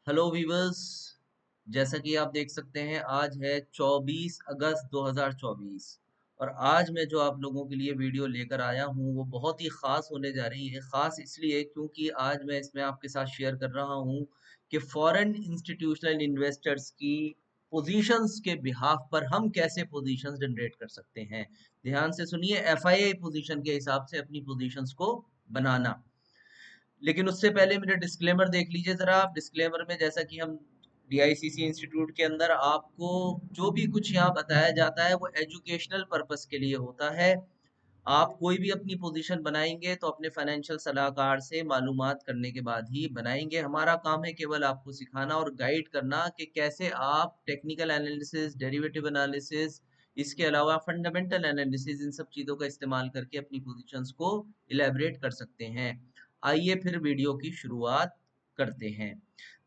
Hello viewers. जैसा कि आप देख सकते हैं आज है 24 अगस्त 2024 और आज मैं जो आप लोगों के लिए वीडियो लेकर आया हूं वो बहुत ही ख़ास होने जा रही है। ख़ास इसलिए क्योंकि आज मैं इसमें आपके साथ शेयर कर रहा हूं कि फॉरेन इंस्टीट्यूशनल इन्वेस्टर्स की पोजीशंस के बिहाफ पर हम कैसे पोजीशंस जनरेट कर सकते हैं। ध्यान से सुनिए, एफआईआई पोजीशन के हिसाब से अपनी पोजीशंस को बनाना। लेकिन उससे पहले मेरा डिस्क्लेमर देख लीजिए जरा आप। डिस्क्लेमर में जैसा कि हम डीआईसीसी इंस्टीट्यूट के अंदर आपको जो भी कुछ यहाँ बताया जाता है वो एजुकेशनल पर्पस के लिए होता है। आप कोई भी अपनी पोजीशन बनाएंगे तो अपने फाइनेंशियल सलाहकार से मालूमात करने के बाद ही बनाएंगे। हमारा काम है केवल आपको सिखाना और गाइड करना कि कैसे आप टेक्निकल एनालिसिस, डेरिवेटिव एनालिसिस, इसके अलावा फंडामेंटल एनालिसिस, इन सब चीज़ों का इस्तेमाल करके अपनी पोजीशंस को इलेबरेट कर सकते हैं। आइए फिर वीडियो की शुरुआत करते हैं।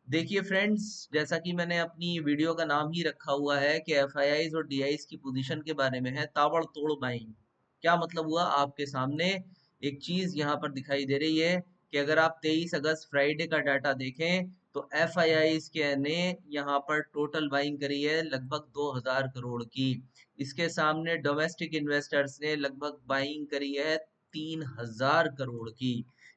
देखिए फ्रेंड्स, जैसा कि मैंने अपनी वीडियो का नाम ही रखा हुआ है कि एफआईआईज और डीआईज की पोजीशन के बारे में है ताबड़तोड़ बाइंग। क्या मतलब हुआ? आपके सामने एक चीज यहाँ पर दिखाई दे रही है कि अगर आप 23 अगस्त फ्राइडे का डाटा देखें तो एफआईआईज के ने यहाँ पर टोटल बाइंग करी है लगभग 2000 करोड़ की। इसके सामने डोमेस्टिक इन्वेस्टर्स ने लगभग बाइंग करी है 3000 करोड़ की।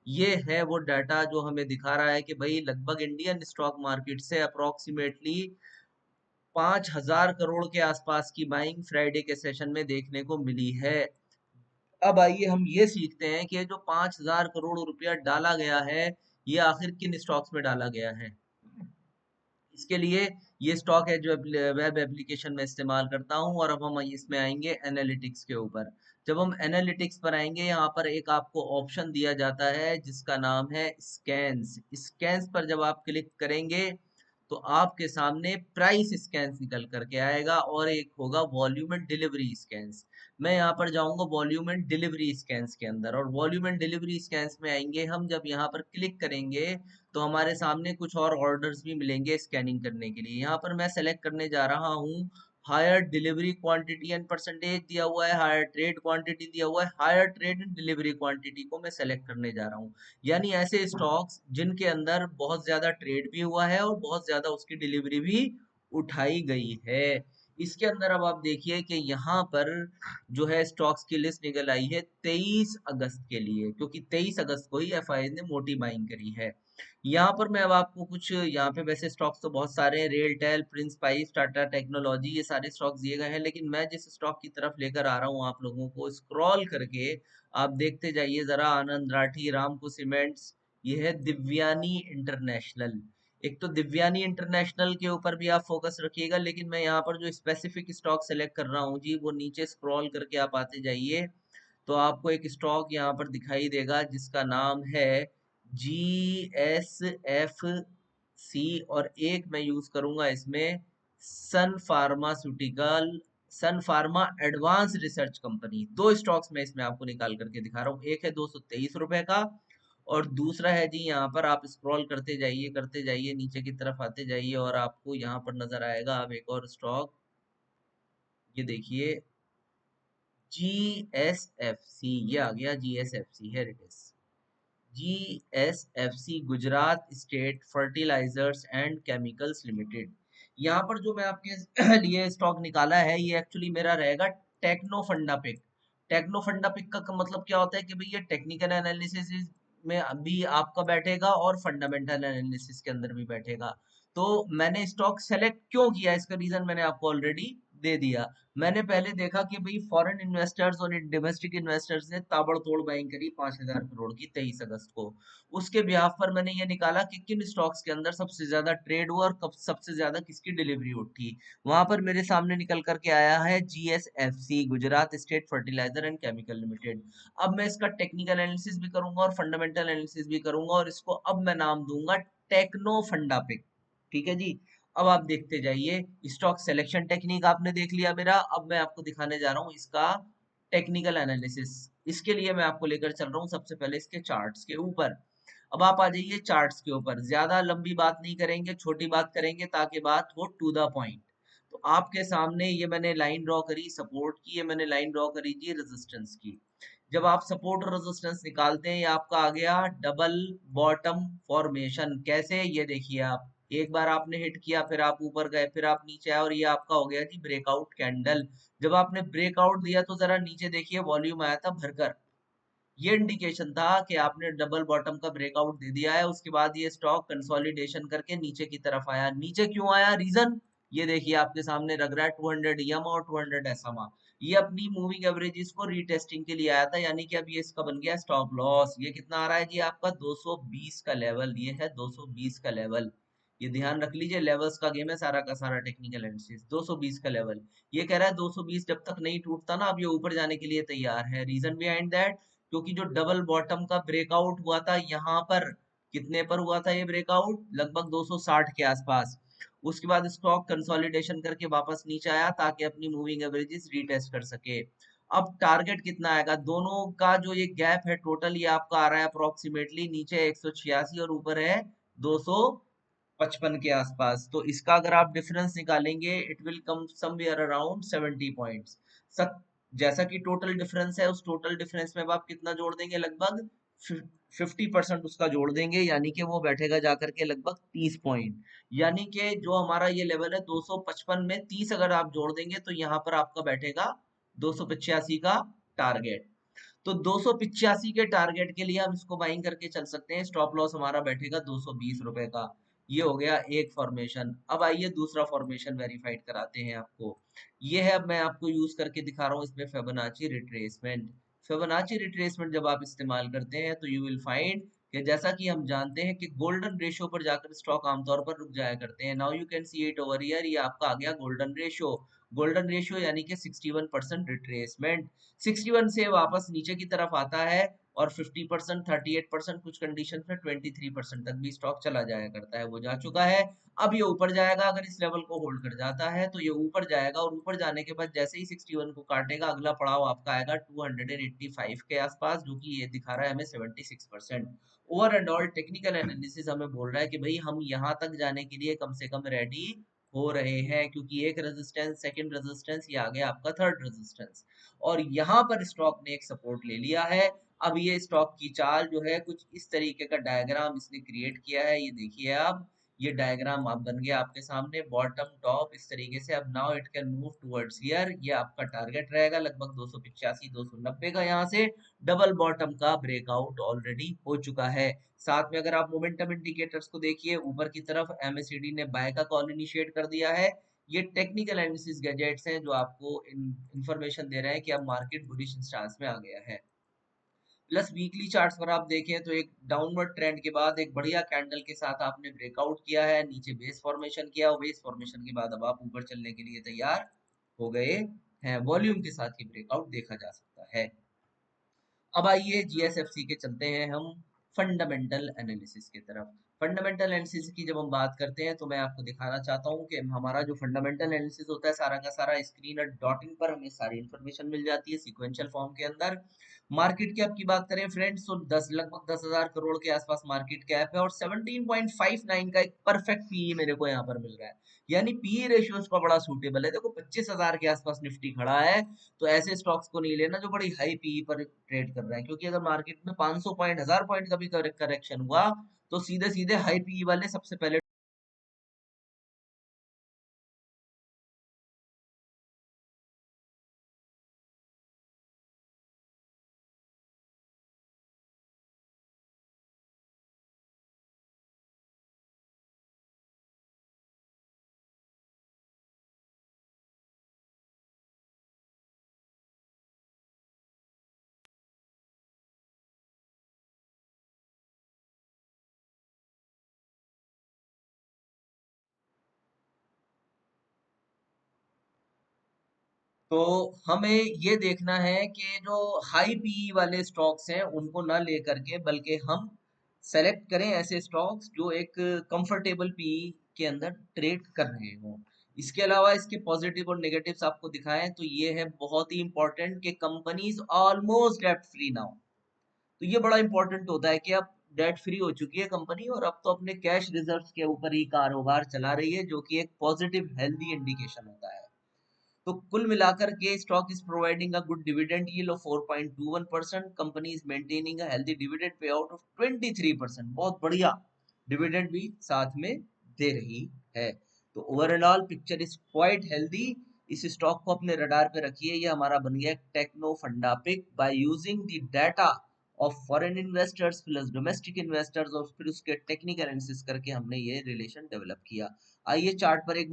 ये है वो डाटा जो हमें दिखा रहा है कि भाई लगभग इंडियन स्टॉक मार्केट से अप्रोक्सीमेटली 5000 करोड़ के आसपास की बाइंग फ्राइडे के सेशन में देखने को मिली है। अब आइए हम ये सीखते हैं कि जो 5000 करोड़ रुपया डाला गया है ये आखिर किन स्टॉक्स में डाला गया है। इसके लिए ये स्टॉक है जो वेब एप्लीकेशन में इस्तेमाल करता हूँ। और अब हम इसमें आएंगे एनालिटिक्स के ऊपर। जब हम एनालिटिक्स पर आएंगे यहाँ पर एक आपको ऑप्शन दिया जाता है जिसका नाम है स्कैन्स। स्कैन्स पर जब आप क्लिक करेंगे तो आपके सामने प्राइस स्कैन्स निकल करके आएगा और एक होगा वॉल्यूम एंड डिलीवरी स्कैन्स। मैं यहाँ पर जाऊंगा वॉल्यूम एंड डिलीवरी स्कैन्स के अंदर और वॉल्यूम एंड डिलीवरी स्कैन्स में आएंगे हम। जब यहाँ पर क्लिक करेंगे तो हमारे सामने कुछ और ऑर्डर्स भी मिलेंगे स्कैनिंग करने के लिए। यहाँ पर मैं सेलेक्ट करने जा रहा हूँ higher delivery quantity and percentage दिया हुआ है, हायर ट्रेड क्वांटिटी दिया हुआ है, higher trade and delivery quantity को मैं सेलेक्ट करने जा रहा हूँ। यानी ऐसे स्टॉक्स जिनके अंदर बहुत ज्यादा ट्रेड भी हुआ है और बहुत ज्यादा उसकी डिलीवरी भी उठाई गई है। इसके अंदर अब आप देखिए कि यहाँ पर जो है स्टॉक्स की लिस्ट निकल आई है 23 अगस्त के लिए, क्योंकि 23 अगस्त को ही एफआई ने मोटी बाइंग करी है। यहाँ पर मैं अब आपको कुछ, यहाँ पे वैसे स्टॉक्स तो बहुत सारे हैं, RailTel, Prince pipes, Tata technology, ये सारे स्टॉक्स दिए गए हैं। लेकिन मैं जिस स्टॉक की तरफ लेकर आ रहा हूँ आप लोगों को, स्क्रॉल करके आप देखते जाइए जरा। आनंद राठी, रामको सीमेंट्स, ये है दिव्यानी इंटरनेशनल। एक तो दिव्यानी इंटरनेशनल के ऊपर भी आप फोकस रखिएगा। लेकिन मैं यहाँ पर जो स्पेसिफिक स्टॉक सेलेक्ट कर रहा हूँ जी, वो नीचे स्क्रॉल करके आप आते जाइए तो आपको एक स्टॉक यहाँ पर दिखाई देगा जिसका नाम है GSFC। और एक मैं यूज करूंगा इसमें सन फार्मास्यूटिकल, सन फार्मा एडवांस रिसर्च कंपनी। दो स्टॉक्स मैं इसमें आपको निकाल करके दिखा रहा हूँ। एक है 223 रुपए का और दूसरा है जी, यहाँ पर आप स्क्रॉल करते जाइए नीचे की तरफ आते जाइए और आपको यहाँ पर नजर आएगा अब एक और स्टॉक। ये देखिए GSFC, ये आ गया GSFC है, it is GSFC, Gujarat state fertilizers and chemicals limited. यहाँ पर जो मैं आपके लिए स्टॉक निकाला है ये एक्चुअली मेरा रहेगा techno funda pick. Techno funda pick का मतलब क्या होता है कि भाई ये टेक्निकल एनालिसिस में भी आपका बैठेगा और फंडामेंटल एनालिसिस के अंदर भी बैठेगा। तो मैंने स्टॉक सेलेक्ट क्यों किया इसका रीजन मैंने आपको ऑलरेडी दे दिया। मैंने पहले देखा कि भाई फॉरेन इन्वेस्टर्स और डोमेस्टिक इन्वेस्टर्स ने ताबड़तोड़ बाइंग करी 5000 करोड़ की 23 अगस्त को। उसके ब्याह पर मैंने ये निकाला कि किन स्टॉक्स के अंदर सबसे ज्यादा ट्रेड हुआ और कब सबसे ज्यादा किसकी डिलीवरी उठी। वहां पर मेरे सामने निकल करके आया है GSFC, Gujarat state fertilizer and chemical limited. अब मैं इसका टेक्निकल एनालिसिस भी करूंगा और फंडामेंटल एनालिसिस भी करूंगा और इसको अब मैं नाम दूंगा टेक्नो फंडा पिक। ठीक है जी। अब आप देखते जाइए, स्टॉक सिलेक्शन टेक्निक आपने देख लिया मेरा। अब मैं आपको दिखाने जा रहा हूँ इसका टेक्निकल एनालिसिस। इसके लिए मैं आपको लेकर चल रहा हूँ सबसे पहले इसके चार्ट्स के ऊपर। अब आप आ जाइए चार्ट्स के ऊपर। ज्यादा लंबी बात नहीं करेंगे, छोटी बात करेंगे ताकि बात हो टू द पॉइंट। तो आपके सामने ये मैंने लाइन ड्रॉ करी सपोर्ट की, ये मैंने लाइन ड्रॉ करी जी रेजिस्टेंस की। जब आप सपोर्ट और रेजिस्टेंस निकालते हैं ये आपका आ गया डबल बॉटम फॉर्मेशन। कैसे? ये देखिए आप, एक बार आपने हिट किया, फिर आप ऊपर गए, फिर आप नीचे आए, और ये आपका हो गया जी ब्रेकआउट कैंडल। जब आपने ब्रेकआउट दिया तो जरा नीचे देखिए वॉल्यूम आया था भरकर, ये इंडिकेशन था कि आपने डबल बॉटम का ब्रेकआउट दे दिया है। उसके बाद ये स्टॉक कंसोलिडेशन करके नीचे की तरफ आया। नीचे क्यों आया, रीजन ये देखिए आपके सामने लग रहा है, 200 EM और 200 SMA। ये अपनी मूविंग एवरेजेस को रीटेस्टिंग के लिए आया था, यानी कि अब ये इसका बन गया स्टॉप लॉस। ये कितना आ रहा है जी आपका 220 का लेवल, ये है 220 का लेवल। ये ध्यान रख लीजिए, लेवल्स का गेम है सारा का सारा, टेक्निकल एनालिसिस। 220 का लेवल, ये कह रहा है 220 जब तक नहीं टूटता ना, अब ये ऊपर जाने के लिए तैयार है। रीजन बिहाइंड दैट, क्योंकि जो डबल बॉटम का ब्रेकआउट हुआ था यहाँ पर, कितने पर हुआ था ये ब्रेकआउट, लगभग 260 के आसपास। उसके बाद स्टॉक कंसोलिडेशन करके वापस नीचे आया ताकि अपनी मूविंग एवरेजेस रीटेस्ट कर सके। अब टारगेट कितना आएगा, दोनों का जो ये गैप है टोटल, ये आपका आ रहा है अप्रोक्सीमेटली, नीचे 186 और ऊपर है 255 के आसपास। तो इसका अगर आप डिफरेंस निकालेंगे, it will come somewhere around 70 points. जैसा कि टोटल डिफरेंस है, उस टोटल डिफरेंस में अब आप कितना जोड़ देंगे, लगभग 50% उसका जोड़ देंगे, यानी कि वो बैठेगा जाकर के लगभग 30 पॉइंट। यानी कि जो हमारा ये लेवल है 255 में 30 अगर आप जोड़ देंगे तो यहाँ पर आपका बैठेगा 285 का टारगेट। तो 285 के टारगेट के लिए हम इसको बाइंग करके चल सकते हैं। स्टॉप लॉस हमारा बैठेगा 220 रुपए का। ये हो गया एक फॉर्मेशन। अब आइए दूसरा फॉर्मेशन वेरीफाइड कराते हैं आपको। ये है, अब मैं आपको यूज करके दिखा रहा हूँ इसमें फिबोनाची रिट्रेसमेंट। फिबोनाची रिट्रेसमेंट जब आप इस्तेमाल करते हैं तो यू विल फाइंड कि जैसा कि हम जानते हैं कि गोल्डन रेशियो पर जाकर स्टॉक आमतौर पर रुक जाया करते हैं। Now you can see it over here, ये आपका आ गया गोल्डन रेशियो। गोल्डन रेशियो यानी कि 61% रिट्रेसमेंट। 61 से वापस नीचे की तरफ आता है, और 50%, 38%, कुछ कंडीशन में 23% तक भी स्टॉक चला जाया करता है। वो जा चुका है। अब ये ऊपर जाएगा, अगर इस लेवल को होल्ड कर जाता है तो ये ऊपर जाएगा, और ऊपर जाने के बाद जैसे ही 61 को काटेगा, अगला पड़ाव आपका आएगा 285 के आसपास, जो कि ये दिखा रहा है हमें 76%। Over and all technical analysis हमें बोल रहा है कि भाई हम यहाँ तक जाने के लिए कम से कम रेडी हो रहे हैं, क्योंकि एक रेजिस्टेंस, सेकंड रेजिस्टेंस, ये आ गया आपका थर्ड रेजिस्टेंस, और यहाँ पर स्टॉक ने एक सपोर्ट ले लिया है। अब ये स्टॉक की चाल जो है, कुछ इस तरीके का डायग्राम इसने क्रिएट किया है, ये देखिए आप। ये डायग्राम आप बन गया आपके सामने, बॉटम टॉप इस तरीके से। अब now it can move towards here, ये आपका टारगेट रहेगा लगभग 285 290 का। यहाँ से डबल बॉटम का ब्रेकआउट ऑलरेडी हो चुका है। साथ में अगर आप मोमेंटम इंडिकेटर्स को देखिए, ऊपर की तरफ एमएससीडी ने बाय का कॉल इनिशिएट कर दिया है। ये टेक्निकल एनालिसिस गैजेट्स हैं जो आपको इंफॉर्मेशन दे रहे हैं कि अब मार्केट बुलिश स्टांस में आ गया है। प्लस वीकली चार्ट्स पर आप देखें तो एक डाउनवर्ड ट्रेंड के बाद एक बढ़िया कैंडल के साथ आपने ब्रेकआउट किया है, नीचे बेस फॉर्मेशन किया, और बेस फॉर्मेशन के बाद अब आप ऊपर चलने के लिए तैयार हो गए हैं। वॉल्यूम के साथ ही ब्रेकआउट देखा जा सकता है। अब आइए जीएसएफसी के चलते हैं हम फंडामेंटल एनालिसिस की तरफ। फंडामेंटल एनालिसिस की जब हम बात करते हैं तो मैं आपको दिखाना चाहता हूँ कि हमारा जो फंडामेंटल एनालिसिस होता है, सारा का सारा स्क्रीन डॉटिंग पर हमें सारी इंफॉर्मेशन मिल जाती है सीक्वेंशियल फॉर्म के अंदर। मार्केट कैप की बात करें फ्रेंड्स, तो लगभग 10,000 करोड़ के आसपास मार्केट कैप है, और 17.59 का एक परफेक्ट पीई मेरे को यहाँ पर मिल रहा है। यानी पीई रेशियो इसका बड़ा सूटेबल है। देखो 25,000 के आसपास निफ्टी खड़ा है, तो ऐसे स्टॉक्स को नहीं लेना जो बड़ी हाई पीई पर ट्रेड कर रहे हैं, क्योंकि अगर मार्केट में 500 पॉइंट, 1000 पॉइंट का भी करेक्शन हुआ तो सीधे सीधे हाई पीई वाले सबसे पहले। तो हमें ये देखना है कि जो हाई पीई वाले स्टॉक्स हैं उनको ना लेकर के, बल्कि हम सेलेक्ट करें ऐसे स्टॉक्स जो एक कंफर्टेबल पीई के अंदर ट्रेड कर रहे हो। इसके अलावा इसके पॉजिटिव और नेगेटिव्स आपको दिखाएं तो ये है बहुत ही इंपॉर्टेंट कि companies almost debt free now. तो ये बड़ा इंपॉर्टेंट होता है कि अब डेट फ्री हो चुकी है कंपनी, और अब तो अपने कैश रिजर्व्स के ऊपर ही कारोबार चला रही है, जो कि एक पॉजिटिव हेल्दी इंडिकेशन होता है। तो कुल मिलाकर के stock is providing a good dividend yield of 4.21%। Company is maintaining a healthy dividend pay out of 23%। बहुत बढ़िया डिविडेंड भी साथ में दे रही है। तो overall picture is quite healthy. इस स्टॉक को अपने रडार पे रखिए। ये हमारा बन गया techno funda pick by using the data of foreign investors plus domestic investors, और फिर उसके टेक्निकल एनालिसिस करके हमने ये रिलेशन डेवलप किया। आइए चार्ट पर एक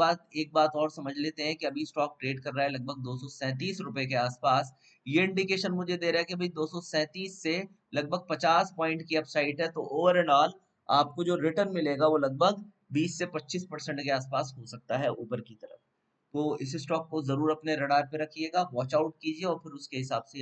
बात और समझ लेते हैं कि अभी स्टॉक ट्रेड कर रहा है लगभग 237 रुपए के आसपास। ये इंडिकेशन मुझे दे रहा है कि भाई 237 से लगभग 50 पॉइंट की अपसाइड है। तो ओवरऑल आपको जो रिटर्न मिलेगा वो लगभग 20 से 25% के आसपास हो सकता है ऊपर की तरफ। तो इस स्टॉक को जरूर अपने रडार पे रखिएगा, वॉच आउट कीजिए और फिर उसके हिसाब से